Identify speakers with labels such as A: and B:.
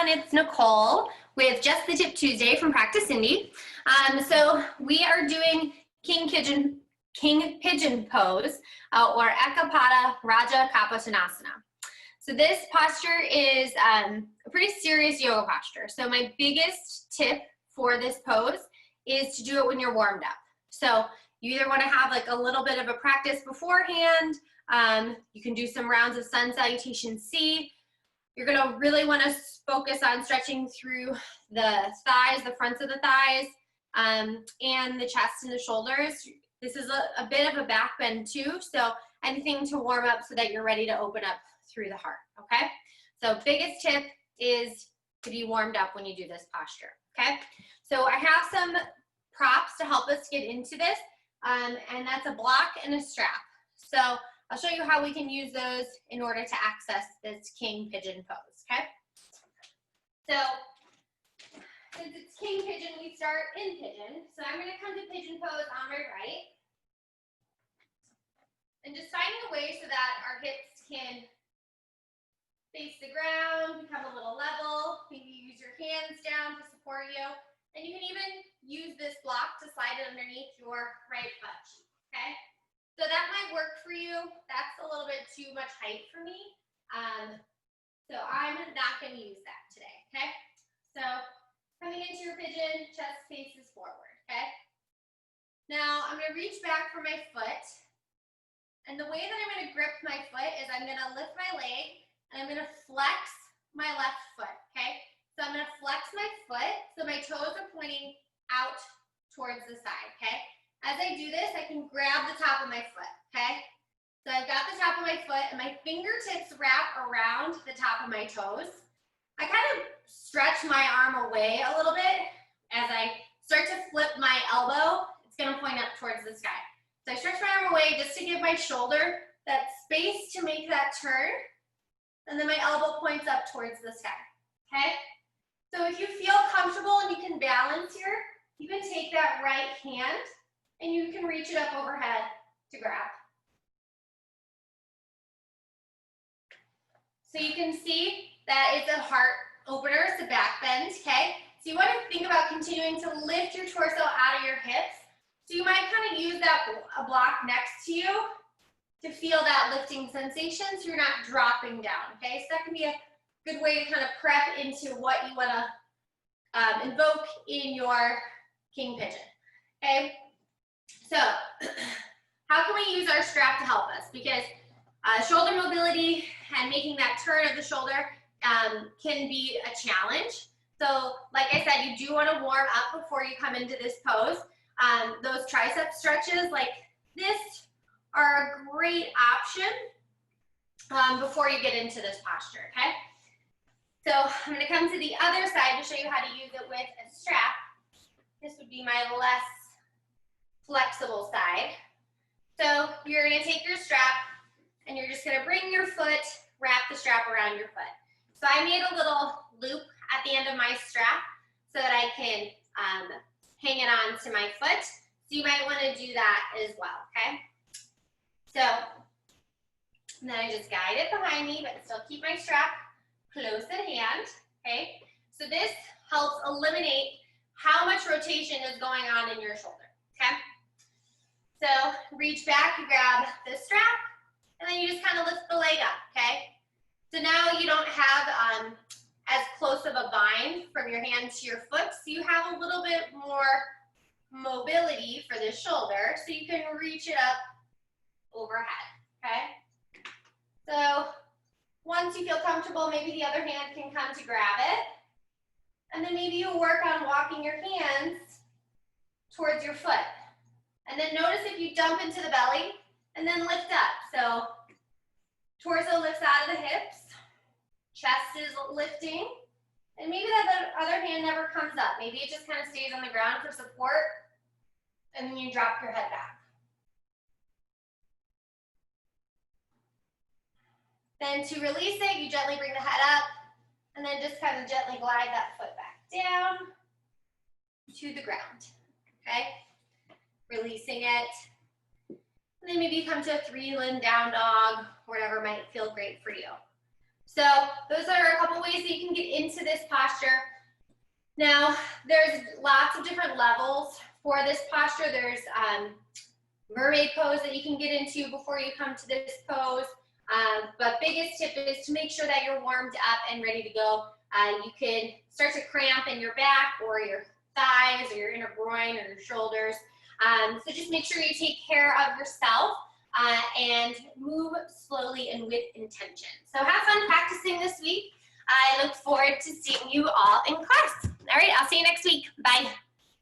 A: everyone, it's Nicole with Just the Tip Tuesday from Practice Cindy. So we are doing King Pigeon pose or Eka Pada Rajakapotasana. So this posture is a pretty serious yoga posture. So my biggest tip for this pose is to do it when you're warmed up. So you either want to have like a little bit of a practice beforehand. You can do some rounds of sun salutation C. You're going to really want to focus on stretching through the thighs, the fronts of the thighs, and the chest and the shoulders. This is a bit of a back bend too, so anything to warm up so that you're ready to open up through the heart, okay? So biggest tip is to be warmed up when you do this posture, okay? So I have some props to help us get into this, and that's a block and a strap. So I'll show you how we can use those in order to access this King Pigeon pose, okay? So, since it's King Pigeon, we start in Pigeon. So I'm gonna come to Pigeon pose on my right. And just finding a way so that our hips can face the ground, become a little level. Maybe use your hands down to support you. And you can even use this block to slide it underneath your right butt cheek, okay? So that might work for you. That's a little bit too much height for me. So I'm not going to use that today, okay? So coming into your pigeon, chest faces forward, okay? Now I'm going to reach back for my foot. And the way that I'm going to grip my foot is I'm going to lift my leg and I'm going to flex my left foot, okay? So I'm going to flex my foot so my toes are pointing out towards the side, okay? As I do this, I can grab the top of my foot, okay? So I've got the top of my foot and my fingertips wrap around the top of my toes. I kind of stretch my arm away a little bit. As I start to flip my elbow, it's gonna point up towards the sky. So I stretch my arm away just to give my shoulder that space to make that turn. And then my elbow points up towards the sky, okay? So if you feel comfortable and you can balance here, you can take that right hand and you can reach it up overhead to grab. So you can see that it's a heart opener, it's a back bend, okay? So you want to think about continuing to lift your torso out of your hips. So you might kind of use that block next to you to feel that lifting sensation so you're not dropping down, okay? So that can be a good way to kind of prep into what you want to invoke in your King Pigeon, okay? So, how can we use our strap to help us? Because shoulder mobility and making that turn of the shoulder can be a challenge. So, like I said, you do want to warm up before you come into this pose. Those tricep stretches like this are a great option before you get into this posture, okay? So, I'm going to come to the other side to show you how to use it with a strap. This would be my less flexible side. So you're going to take your strap and you're just going to bring your foot, wrap the strap around your foot. So I made a little loop at the end of my strap so that I can hang it on to my foot. So you might want to do that as well, okay? So then I just guide it behind me, but still keep my strap close at hand, okay? So this helps eliminate how much rotation is going on in your shoulder, okay? So reach back, you grab the strap, and then you just kind of lift the leg up, okay? So now you don't have as close of a bind from your hand to your foot, so you have a little bit more mobility for the shoulder, so you can reach it up overhead, okay? So once you feel comfortable, maybe the other hand can come to grab it, and then maybe you'll work on walking your hands towards your foot. And then notice if you dump into the belly and then lift up. So torso lifts out of the hips, chest is lifting, and maybe that other hand never comes up. Maybe it just kind of stays on the ground for support, and then you drop your head back. Then to release it, you gently bring the head up, and then just kind of gently glide that foot back down to the ground, okay? Releasing it. And then maybe come to a 3-limb down dog, whatever might feel great for you. So those are a couple ways that you can get into this posture. Now, there's lots of different levels for this posture. There's mermaid pose that you can get into before you come to this pose. But biggest tip is to make sure that you're warmed up and ready to go. You can start to cramp in your back or your thighs or your inner groin or your shoulders. So just make sure you take care of yourself and move slowly and with intention. So have fun practicing this week. I look forward to seeing you all in class. All right, I'll see you next week. Bye.